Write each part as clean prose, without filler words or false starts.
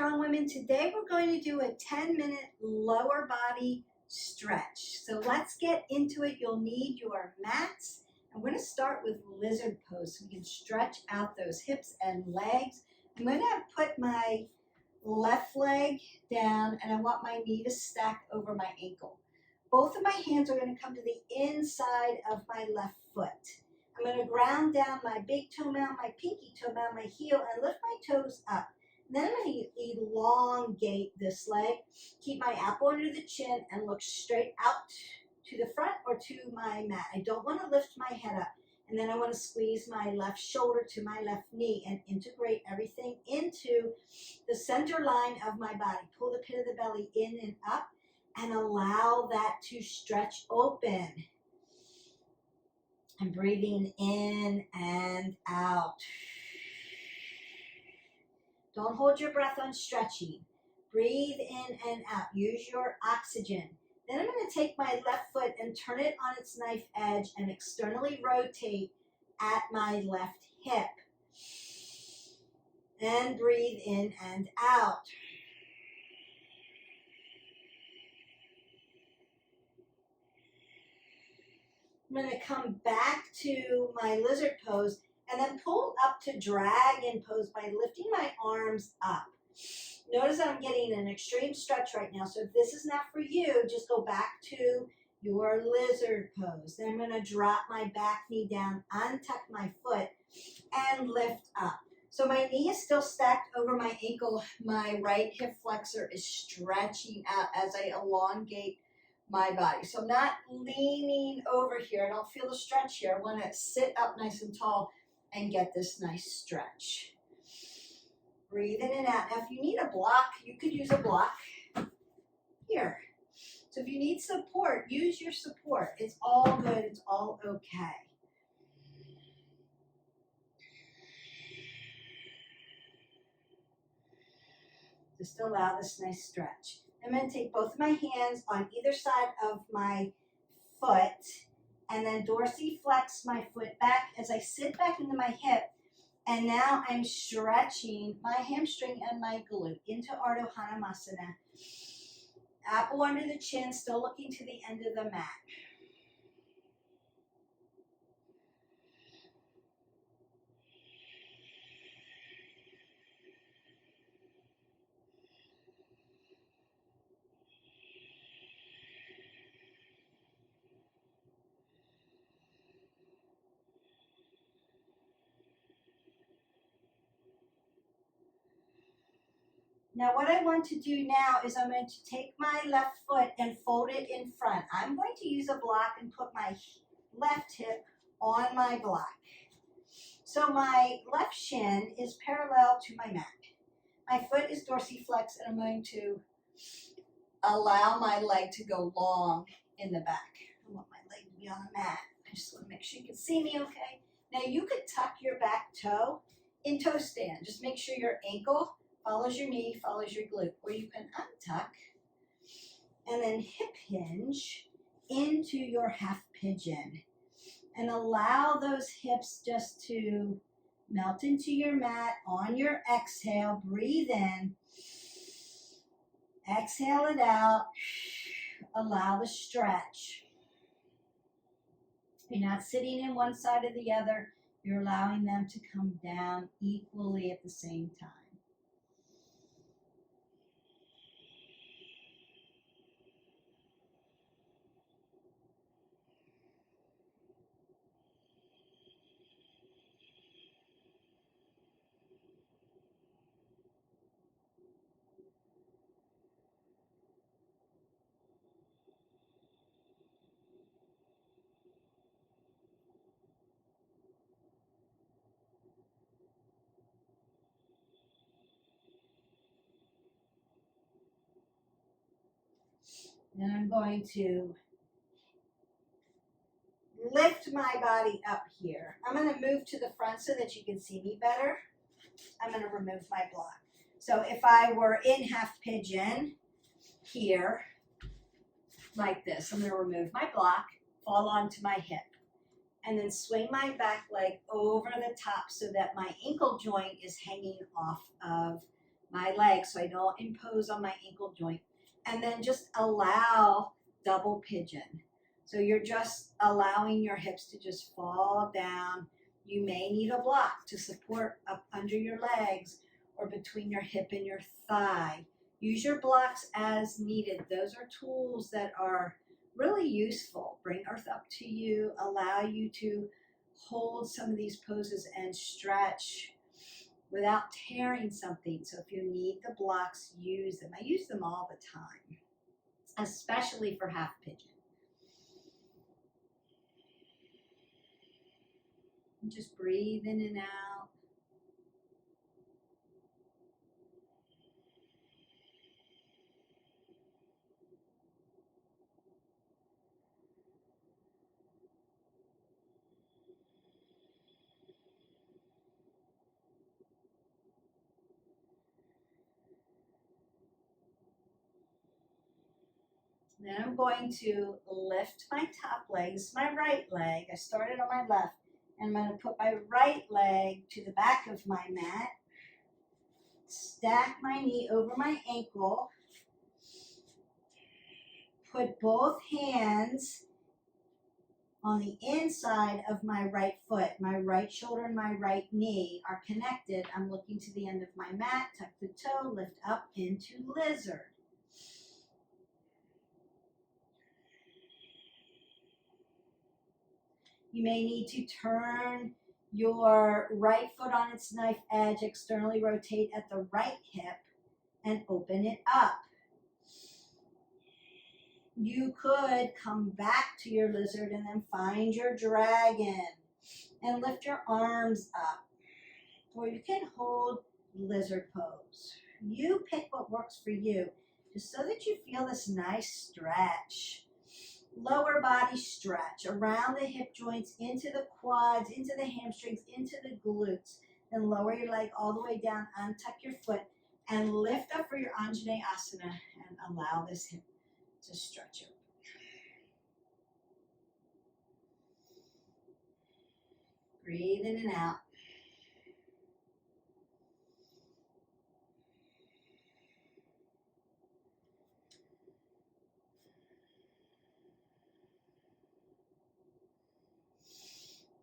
strong women. Today we're going to do a 10-minute lower body stretch. So let's get into it. You'll need your mats. I'm going to start with lizard pose so we can stretch out those hips and legs. I'm going to put my left leg down and I want my knee to stack over my ankle. Both of my hands are going to come to the inside of my left foot. I'm going to ground down my big toe mound, my pinky toe mound, my heel, and lift my toes up. Then I'm going to elongate this leg, keep my apple under the chin, and look straight out to the front or to my mat. I don't want to lift my head up. And then I want to squeeze my left shoulder to my left knee and integrate everything into the center line of my body. Pull the pit of the belly in and up and allow that to stretch open. And breathing in and out. Don't hold your breath on stretching. Breathe in and out. Use your oxygen. Then I'm going to take my left foot and turn it on its knife edge and externally rotate at my left hip. And breathe in and out. I'm going to come back to my lizard pose and then pull up to dragon pose by lifting my arms up. Notice that I'm getting an extreme stretch right now. So if this is not for you, just go back to your lizard pose. Then I'm going to drop my back knee down, untuck my foot, and lift up. So my knee is still stacked over my ankle. My right hip flexor is stretching out as I elongate my body. So I'm not leaning over here. I don't feel the stretch here. I want to sit up nice and tall and get this nice stretch. Breathe in and out. Now, if you need a block, you could use a block here. So if you need support, use your support. It's all good. It's all okay. Just allow this nice stretch. I'm going to take both of my hands on either side of my foot and then dorsiflex my foot back as I sit back into my hip. And now I'm stretching my hamstring and my glute into arhdo Hanamasana. Apple under the chin, still looking to the end of the mat. Now what I want to do now is I'm going to take my left foot and fold it in front. I'm going to use a block and put my left hip on my block. So my left shin is parallel to my mat. My foot is dorsiflex and I'm going to allow my leg to go long in the back. I want my leg to be on the mat. I just want to make sure you can see me okay. Now you could tuck your back toe in toe stand. Just make sure your ankle follows your knee, follows your glute. Or you can untuck and then hip hinge into your half pigeon. And allow those hips just to melt into your mat on your exhale. Breathe in. Exhale it out. Allow the stretch. You're not sitting in one side or the other. You're allowing them to come down equally at the same time. Then I'm going to lift my body up here. I'm going to move to the front so that you can see me better. I'm going to remove my block. So if I were in half pigeon here, like this, I'm going to remove my block, fall onto my hip, and then swing my back leg over the top so that my ankle joint is hanging off of my leg so I don't impose on my ankle joint. And then just allow double pigeon. So you're just allowing your hips to just fall down. You may need a block to support up under your legs or between your hip and your thigh. Use your blocks as needed. Those are tools that are really useful. Bring earth up to you, allow you to hold some of these poses and stretch without tearing something. So if you need the blocks, use them. I use them all the time, especially for half pigeon. And just breathe in and out. Then I'm going to lift my top legs, my right leg. I started on my left, and I'm going to put my right leg to the back of my mat. Stack my knee over my ankle. Put both hands on the inside of my right foot. My right shoulder and my right knee are connected. I'm looking to the end of my mat. Tuck the toe, lift up into lizard. You may need to turn your right foot on its knife edge, externally rotate at the right hip, and open it up. You could come back to your lizard and then find your dragon and lift your arms up. Or you can hold lizard pose. You pick what works for you, just so that you feel this nice stretch. Lower body stretch around the hip joints, into the quads, into the hamstrings, into the glutes. Then lower your leg all the way down, untuck your foot, and lift up for your Anjaneyasana and allow this hip to stretch out. Breathe in and out.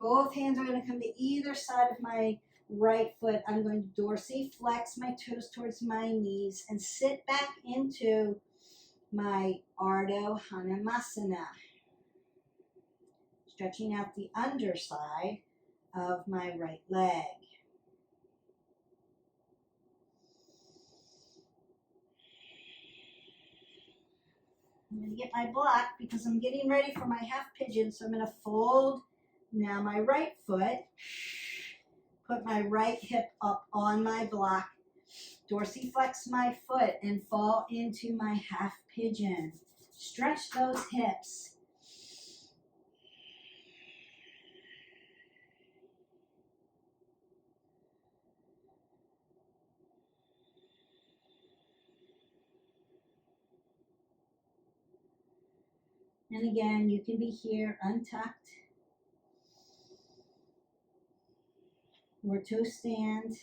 Both hands are going to come to either side of my right foot. I'm going to dorsiflex my toes towards my knees and sit back into my arhdo Hanamasana. Stretching out the underside of my right leg. I'm going to get my block because I'm getting ready for my half pigeon. So I'm going to fold now my right foot, put my right hip up on my block, dorsiflex my foot, and fall into my half pigeon. Stretch those hips. And again, you can be here untucked or toe stand,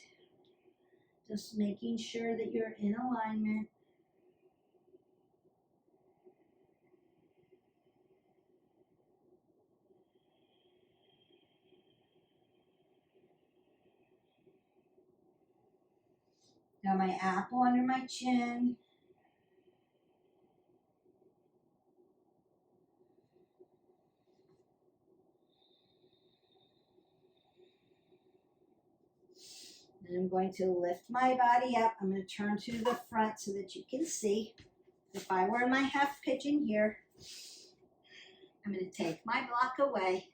just making sure that you're in alignment. Got my apple under my chin. And I'm going to lift my body up. I'm going to turn to the front so that you can see. If I were in my half pigeon here, I'm going to take my block away,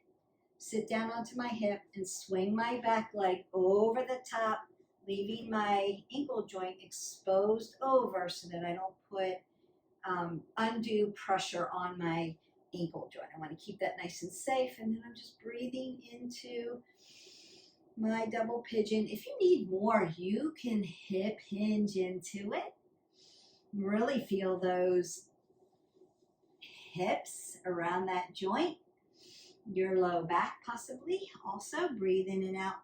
sit down onto my hip, and swing my back leg over the top, leaving my ankle joint exposed over so that I don't put undue pressure on my ankle joint. I want to keep that nice and safe, and then I'm just breathing into my double pigeon. If you need more, you can hip hinge into it. Really feel those hips around that joint, your low back possibly. Also breathe in and out.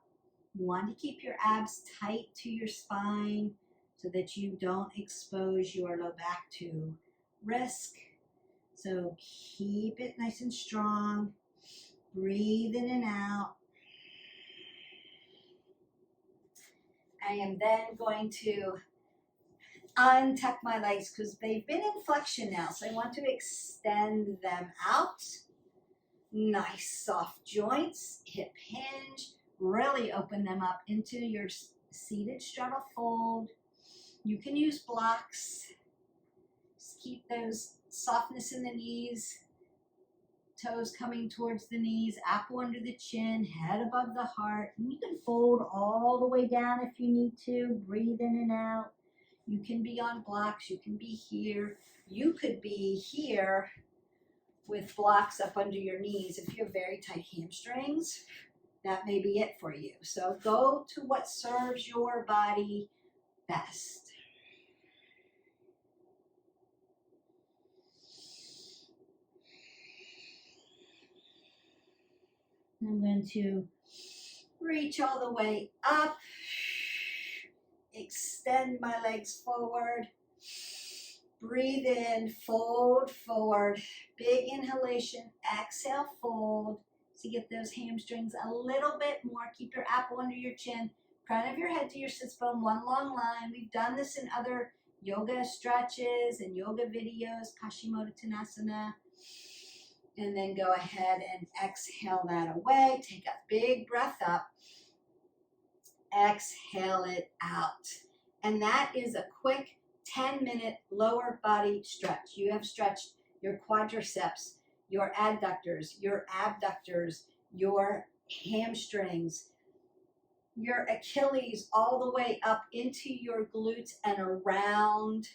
You want to keep your abs tight to your spine. so that you don't expose your low back to risk. So keep it nice and strong. Breathe in and out. I am then going to untuck my legs because they've been in flexion now. So I want to extend them out. Nice soft joints, hip hinge. Really open them up into your seated straddle fold. You can use blocks. Just keep those softness in the knees. Toes coming towards the knees, apple under the chin, head above the heart. And you can fold all the way down if you need to. Breathe in and out. You can be on blocks. You can be here. You could be here with blocks up under your knees. If you have very tight hamstrings, that may be it for you. So go to what serves your body best. I'm going to reach all the way up, extend my legs forward, breathe in, fold forward, big inhalation, exhale, fold. So get those hamstrings a little bit more. Keep your apple under your chin, crown of your head to your sits bone, one long line. We've done this in other yoga stretches and yoga videos, Paschimottanasana. And then go ahead and exhale that away. Take a big breath up. Exhale it out. And that is a quick 10-minute lower body stretch. You have stretched your quadriceps, your adductors, your abductors, your hamstrings, your Achilles, all the way up into your glutes and around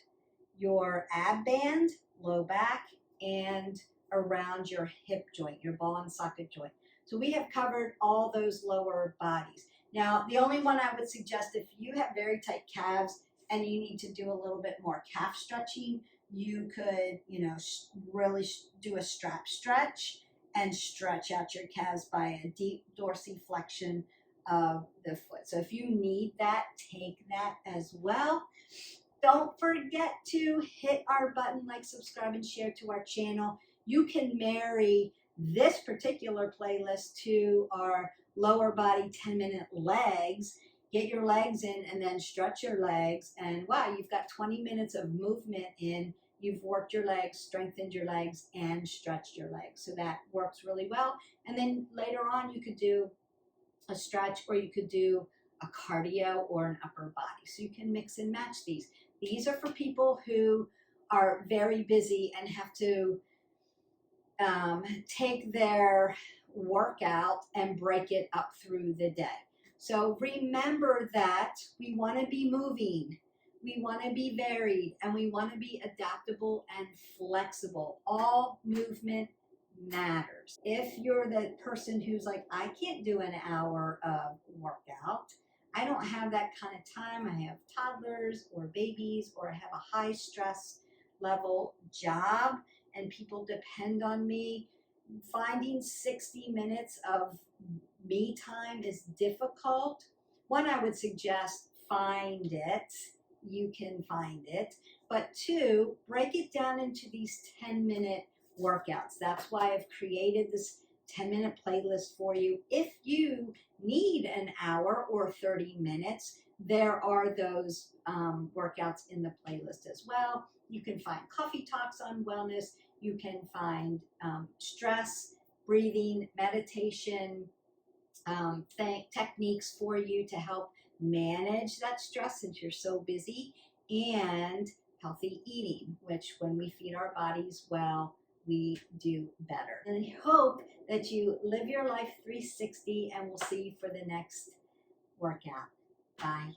your ab band, low back, and around your hip joint, your ball and socket joint. So we have covered all those lower bodies. Now, the only one I would suggest, if you have very tight calves and you need to do a little bit more calf stretching, you could, really do a strap stretch and stretch out your calves by a deep dorsiflexion of the foot. So if you need that, take that as well. Don't forget to hit our button, like, subscribe, and share to our channel. You can marry this particular playlist to our lower body 10-minute legs. Get your legs in and then stretch your legs. And wow, you've got 20 minutes of movement in. You've worked your legs, strengthened your legs, and stretched your legs. So that works really well. And then later on, you could do a stretch, or you could do a cardio or an upper body. So you can mix and match these. These are for people who are very busy and have to take their workout and break it up through the day. So remember that we want to be moving, we want to be varied, and we want to be adaptable and flexible. All movement matters. If you're the person who's like, I can't do an hour of workout, I don't have that kind of time, I have toddlers or babies, or I have a high stress level job and people depend on me, finding 60 minutes of me time is difficult. One, I would suggest find it. You can find it. But two, break it down into these 10-minute workouts. That's why I've created this 10-minute playlist for you. If you need an hour or 30 minutes, there are those workouts in the playlist as well. You can find coffee talks on wellness. You can find stress, breathing, meditation, techniques for you to help manage that stress since you're so busy, and healthy eating, which when we feed our bodies well, we do better. And I hope that you live your life 360, and we'll see you for the next workout. Bye.